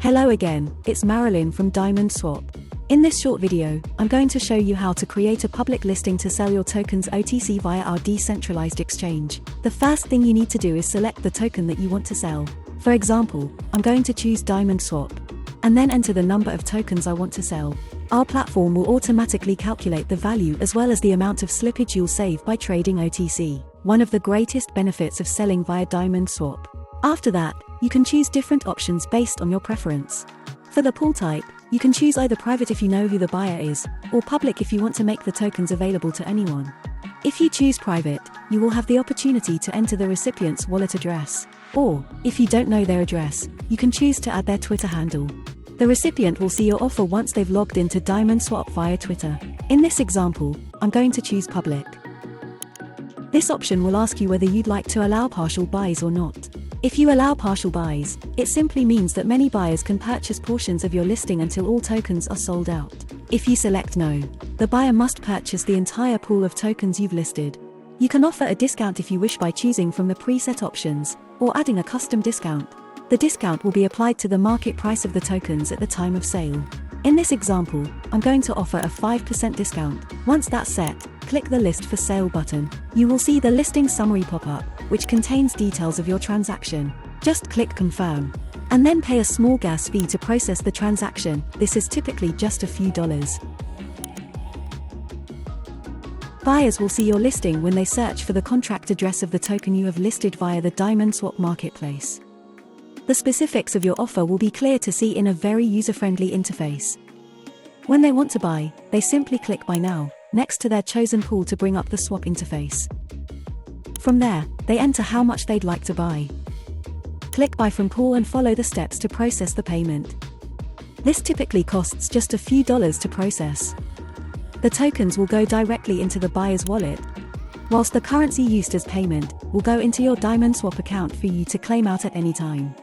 Hello again, it's Marilyn from Diamond Swap. In this short video, I'm going to show you how to create a public listing to sell your tokens OTC via our decentralized exchange. The first thing you need to do is select the token that you want to sell. For example, I'm going to choose Diamond Swap, and then enter the number of tokens I want to sell. Our platform will automatically calculate the value as well as the amount of slippage you'll save by trading OTC, one of the greatest benefits of selling via Diamond Swap. After that, you can choose different options based on your preference. For the pool type, you can choose either private if you know who the buyer is, or public if you want to make the tokens available to anyone. If you choose private, you will have the opportunity to enter the recipient's wallet address, or, if you don't know their address, you can choose to add their Twitter handle. The recipient will see your offer once they've logged into Diamond Swap via Twitter. In this example, I'm going to choose public. This option will ask you whether you'd like to allow partial buys or not. If you allow partial buys, it simply means that many buyers can purchase portions of your listing until all tokens are sold out. If you select no, the buyer must purchase the entire pool of tokens you've listed. You can offer a discount if you wish by choosing from the preset options, or adding a custom discount. The discount will be applied to the market price of the tokens at the time of sale. In this example, I'm going to offer a 5% discount. Once that's set, click the List for Sale button. You will see the listing summary pop up, which contains details of your transaction. Just click Confirm, and then pay a small gas fee to process the transaction. This is typically just a few dollars. Buyers will see your listing when they search for the contract address of the token you have listed via the Diamond Swap marketplace. The specifics of your offer will be clear to see in a very user-friendly interface. When they want to buy, they simply click Buy Now next to their chosen pool to bring up the swap interface. From there, they enter how much they'd like to buy. Click Buy from Pool and follow the steps to process the payment. This typically costs just a few dollars to process. The tokens will go directly into the buyer's wallet, whilst the currency used as payment will go into your Diamond Swap account for you to claim out at any time.